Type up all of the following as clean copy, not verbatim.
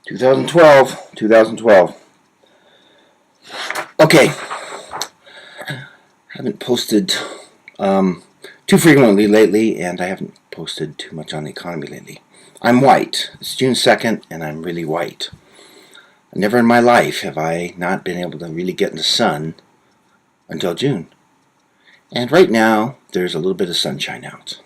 2012. Okay, haven't posted too frequently lately, and I haven't posted too much on the economy lately. I'm white. It's June 2nd, and I'm really white. Never in my life have I not been able to really get in the sun until June. And right now, there's a little bit of sunshine out.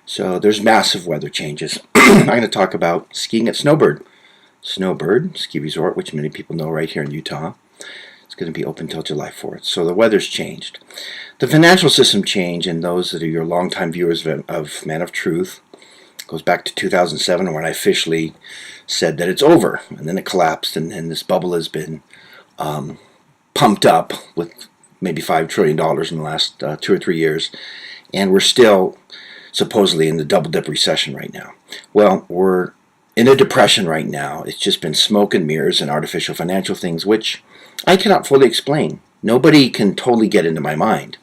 So there's massive weather changes. I'm going to talk about skiing at Snowbird. Snowbird Ski Resort, which many people know right here in Utah. It's going to be open until July 4th. So the weather's changed. The financial system changed, and those that are your longtime viewers of Man of Truth, goes back to 2007 when I officially said that it's over. And then it collapsed, and this bubble has been pumped up with maybe $5 trillion in the last 2 or 3 years. And we're still supposedly in the double dip recession right now. Well, we're in a depression right now. It's just been smoke and mirrors and artificial financial things, which I cannot fully explain. Nobody can totally get into my mind,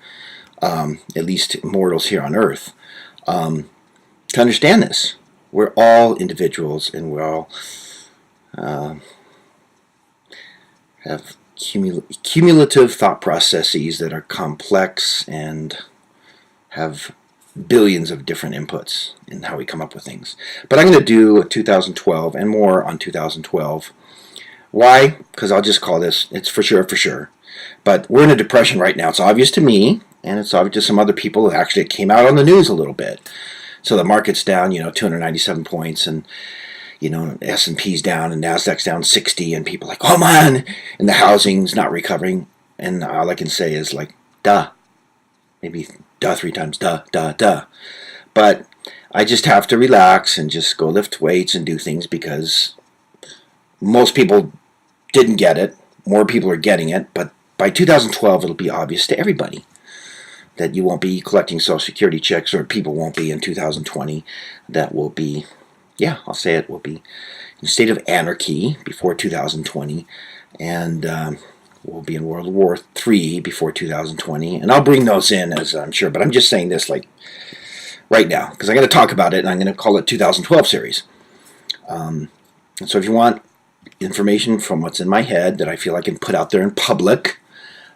at least mortals here on Earth, to understand this. We're all individuals, and we all have cumulative thought processes that are complex and have billions of different inputs in how we come up with things. But I'm going to do 2012 and more on 2012. Why? Because I'll just call this, it's for sure. But we're in a depression right now. It's obvious to me, and it's obvious to some other people. Actually, it came out on the news a little bit. So the market's down, 297 points, and, S&P's down, and NASDAQ's down 60, and people are like, oh man, and the housing's not recovering. And all I can say is like, duh. Maybe duh 3 times, duh. But I just have to relax and just go lift weights and do things because most people didn't get it. More people are getting it. But by 2012, it'll be obvious to everybody that you won't be collecting Social Security checks, or people won't be in 2020. That will be, I'll say it, will be in a state of anarchy before 2020. And we'll be in World War III before 2020, and I'll bring those in, as I'm sure, but I'm just saying this like right now, because I'm going to talk about it, and I'm going to call it 2012 series. And so if you want information from what's in my head that I feel I can put out there in public,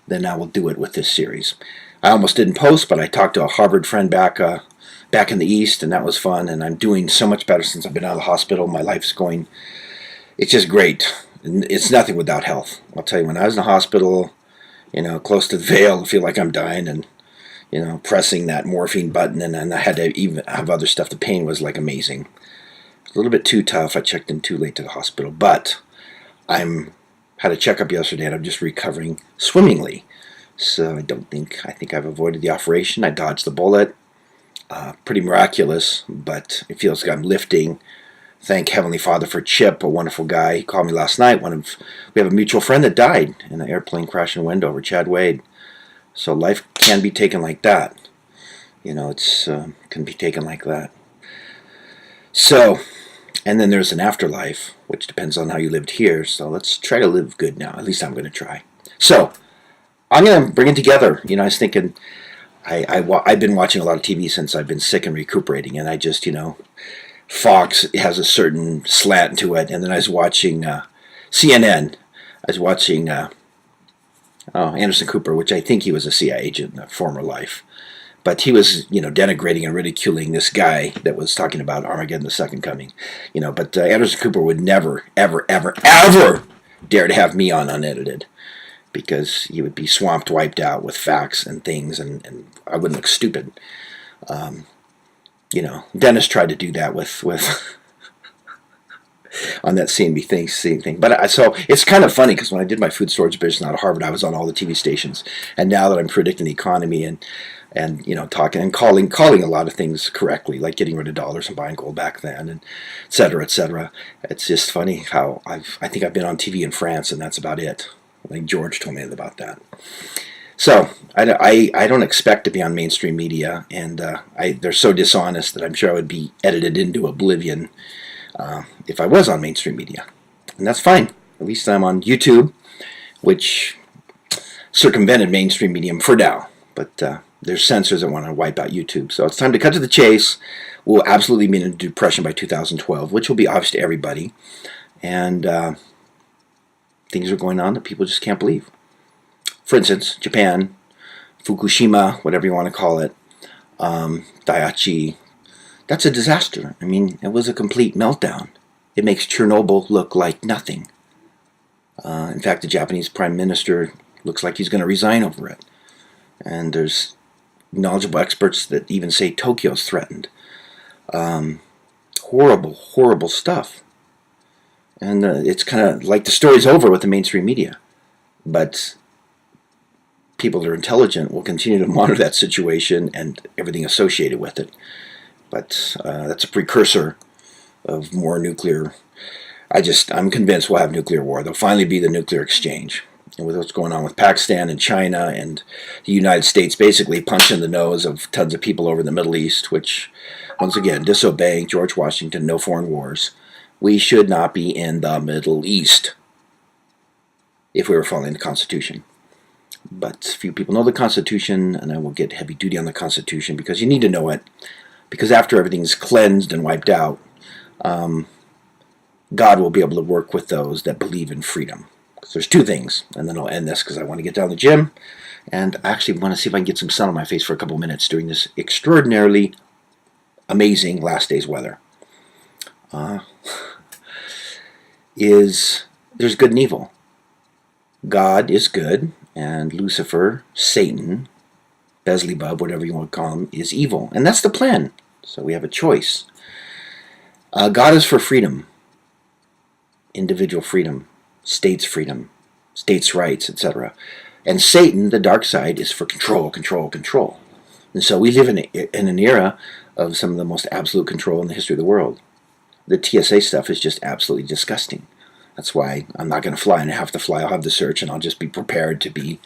then I will do it with this series. I almost didn't post, but I talked to a Harvard friend back in the East, and that was fun, and I'm doing so much better since I've been out of the hospital. My life's going, it's just great. It's nothing without health. I'll tell you, when I was in the hospital, close to the veil, I feel like I'm dying, and, pressing that morphine button, and I had to even have other stuff. The pain was like amazing. A little bit too tough. I checked in too late to the hospital, but had a checkup yesterday, and I'm just recovering swimmingly. So I think I've avoided the operation. I dodged the bullet. Pretty miraculous, but it feels like I'm lifting. Thank Heavenly Father for Chip, a wonderful guy. He called me last night. We have a mutual friend that died in an airplane crash in Wendover, Chad Wade. So life can be taken like that. It's can be taken like that. So, and then there's an afterlife, which depends on how you lived here. So let's try to live good now. At least I'm going to try. So I'm going to bring it together. I was thinking, I've been watching a lot of TV since I've been sick and recuperating, and I just, Fox has a certain slant to it, and then I was watching CNN. I was watching Anderson Cooper, which I think he was a CIA agent in a former life. But he was, denigrating and ridiculing this guy that was talking about Armageddon, the Second Coming. But Anderson Cooper would never, ever, ever, ever dare to have me on unedited, because he would be swamped, wiped out with facts and things, and I wouldn't look stupid. Dennis tried to do that with on that CNBC thing. But so it's kind of funny, because when I did my food storage business out of Harvard, I was on all the TV stations. And now that I'm predicting the economy and talking and calling a lot of things correctly, like getting rid of dollars and buying gold back then, and et cetera, it's just funny how I think I've been on TV in France, and that's about it. I think George told me about that. So I don't expect to be on mainstream media, and they're so dishonest that I'm sure I would be edited into oblivion if I was on mainstream media. And that's fine. At least I'm on YouTube, which circumvented mainstream media for now. But there's censors that want to wipe out YouTube. So it's time to cut to the chase. We'll absolutely be in a depression by 2012, which will be obvious to everybody. And things are going on that people just can't believe. For instance, Japan, Fukushima, whatever you want to call it, Daiichi, that's a disaster. I mean, it was a complete meltdown. It makes Chernobyl look like nothing. In fact, the Japanese prime minister looks like he's going to resign over it. And there's knowledgeable experts that even say Tokyo's threatened. Horrible, horrible stuff. And it's kind of like the story's over with the mainstream media. But people that are intelligent will continue to monitor that situation and everything associated with it. But that's a precursor of more nuclear. I'm convinced we'll have nuclear war. There'll finally be the nuclear exchange. And with what's going on with Pakistan and China and the United States basically punching the nose of tons of people over in the Middle East, which, once again, disobeying George Washington, no foreign wars. We should not be in the Middle East if we were following the Constitution. But few people know the Constitution, and I will get heavy duty on the Constitution because you need to know it. Because after everything's cleansed and wiped out, God will be able to work with those that believe in freedom. There's two things, and then I'll end this because I want to get down to the gym, and I actually want to see if I can get some sun on my face for a couple minutes during this extraordinarily amazing last day's weather. There's good and evil. God is good, and Lucifer, Satan, Beelzebub, whatever you want to call him, is evil. And that's the plan. So we have a choice. God is for freedom, individual freedom, states' freedom, states' rights, etc. And Satan, the dark side, is for control, control, control. And so we live in an era of some of the most absolute control in the history of the world. The TSA stuff is just absolutely disgusting. That's why I'm not going to fly, and I have to fly. I'll have the search, and I'll just be prepared to be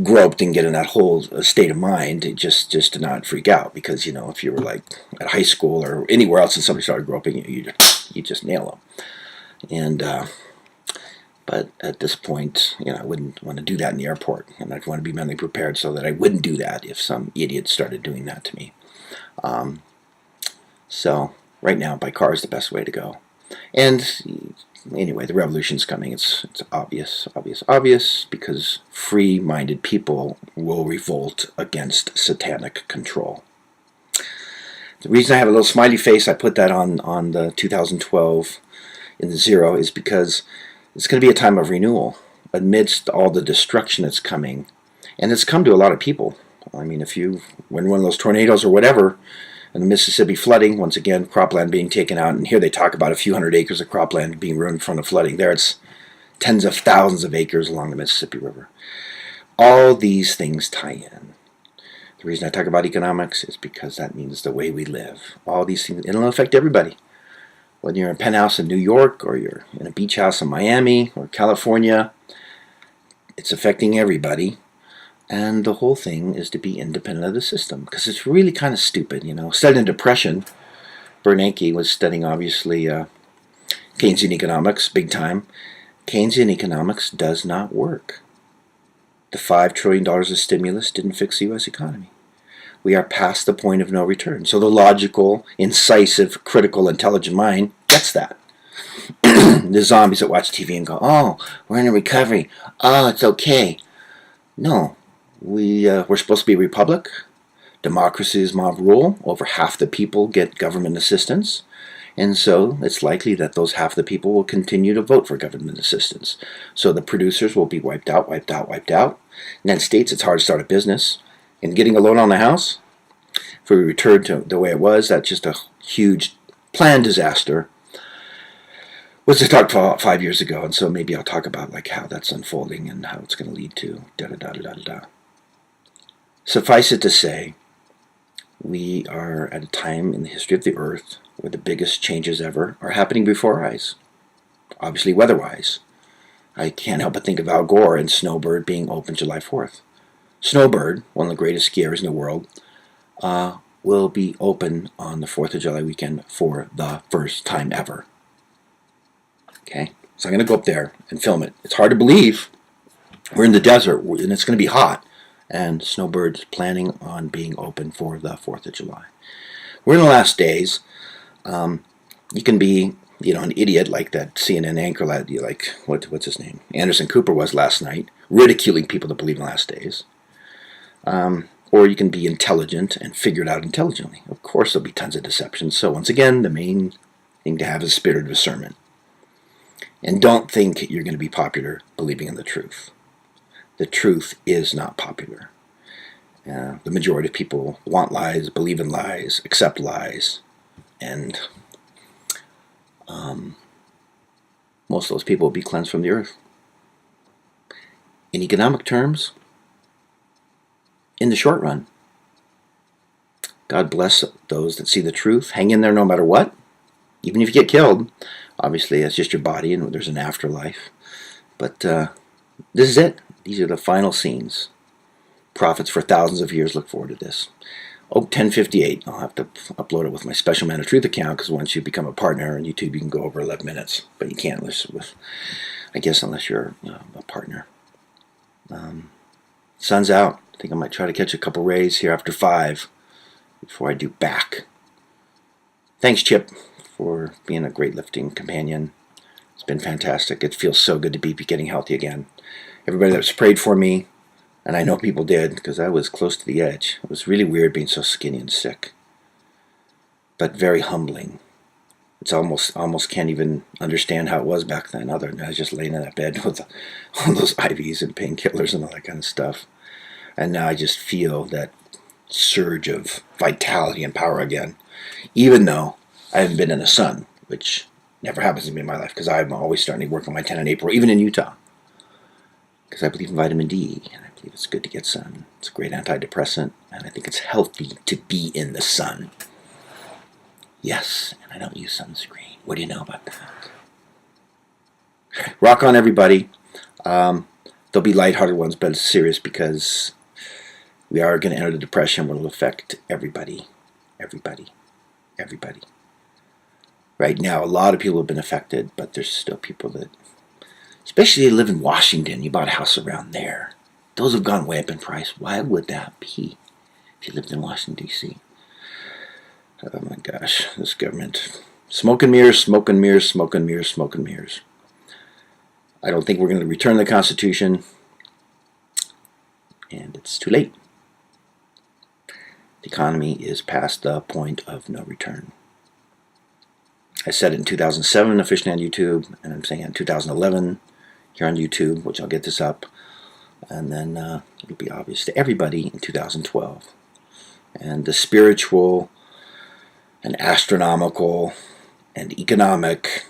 groped and get in that whole state of mind just to not freak out. Because, you know, if you were like at high school or anywhere else and somebody started groping you, you just nail them. And but at this point, you know, I wouldn't want to do that in the airport, and I'd want to be mentally prepared so that I wouldn't do that if some idiot started doing that to me. So right now, by car is the best way to go. And anyway, the revolution's coming. It's obvious, because free-minded people will revolt against satanic control. The reason I have a little smiley face, I put that on the 2012 in the 0, is because it's going to be a time of renewal amidst all the destruction that's coming. And it's come to a lot of people. I mean, if you were in one of those tornadoes or whatever, and the Mississippi flooding, once again, cropland being taken out, and here they talk about a few hundred acres of cropland being ruined from the flooding. There it's tens of thousands of acres along the Mississippi River. All these things tie in. The reason I talk about economics is because that means the way we live. All these things, it'll affect everybody. Whether you're in a penthouse in New York, or you're in a beach house in Miami, or California, it's affecting everybody. And the whole thing is to be independent of the system, because it's really kind of stupid, you know. Studying depression, Bernanke was studying, obviously, Keynesian economics, big time. Keynesian economics does not work. The $5 trillion of stimulus didn't fix the U.S. economy. We are past the point of no return. So the logical, incisive, critical, intelligent mind gets that. The zombies that watch TV and go, oh, we're in a recovery. Oh, it's okay. No. We're supposed to be a republic. Democracy is mob rule. Over half the people get government assistance. And so it's likely that those half the people will continue to vote for government assistance. So the producers will be wiped out. In the United States, it's hard to start a business. And getting a loan on the house, if we return to the way it was, that's just a huge planned disaster. Was to talk 5 years ago, and so maybe I'll talk about like how that's unfolding and how it's going to lead to da-da-da-da-da-da. Suffice it to say, we are at a time in the history of the earth where the biggest changes ever are happening before our eyes. Obviously, weather-wise. I can't help but think of Al Gore and Snowbird being open July 4th. Snowbird, one of the greatest skiers in the world, will be open on the 4th of July weekend for the first time ever. Okay? So I'm going to go up there and film it. It's hard to believe. We're in the desert, and it's going to be hot. And Snowbird's planning on being open for the 4th of July. We're in the last days. You can be an idiot like that CNN anchor lad, what's his name? Anderson Cooper was last night, ridiculing people that believe in last days. Or you can be intelligent and figure it out intelligently. Of course, there'll be tons of deception. So once again, the main thing to have is a spirit of discernment. And don't think you're going to be popular believing in the truth. The truth is not popular. The majority of people want lies, believe in lies, accept lies, and most of those people will be cleansed from the earth. In economic terms, in the short run, God bless those that see the truth. Hang in there no matter what. Even if you get killed, obviously it's just your body and there's an afterlife. But this is it. These are the final scenes. Prophets for thousands of years look forward to this. 10:58. I'll have to upload it with my special Man of Truth account, because once you become a partner on YouTube, you can go over 11 minutes. But you can't listen with, I guess, unless you're a partner. Sun's out. I think I might try to catch a couple rays here after 5 before I do back. Thanks, Chip, for being a great lifting companion. It's been fantastic. It feels so good to be getting healthy again. Everybody that's prayed for me, and I know people did, because I was close to the edge. It was really weird being so skinny and sick, but very humbling. It's almost can't even understand how it was back then, other than I was just laying in that bed with all those IVs and painkillers and all that kind of stuff. And now I just feel that surge of vitality and power again, even though I haven't been in the sun, which never happens to me in my life, because I'm always starting to work on my 10 in April, even in Utah, because I believe in vitamin D, and I believe it's good to get sun. It's a great antidepressant, and I think it's healthy to be in the sun. Yes, and I don't use sunscreen. What do you know about that? Rock on, everybody. There'll be lighthearted ones, but it's serious, because we are going to enter the depression where it'll affect everybody. Everybody. Everybody. Right now, a lot of people have been affected, but there's still people that, especially if you live in Washington, you bought a house around there. Those have gone way up in price. Why would that be if you lived in Washington, D.C.? Oh my gosh, this government. Smoke and mirrors, smoke and mirrors, smoke and mirrors, smoke and mirrors. I don't think we're going to return the Constitution, and it's too late. The economy is past the point of no return. I said it in 2007 officially on YouTube, and I'm saying it in 2011 here on YouTube, which I'll get this up, and then it'll be obvious to everybody in 2012. And the spiritual and astronomical and economic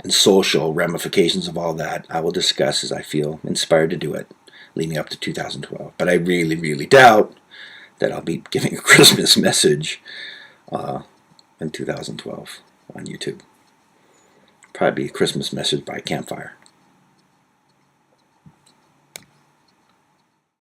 and social ramifications of all that I will discuss as I feel inspired to do it leading up to 2012. But I really, really doubt that I'll be giving a Christmas message in 2012 on YouTube. Probably be a Christmas message by a campfire.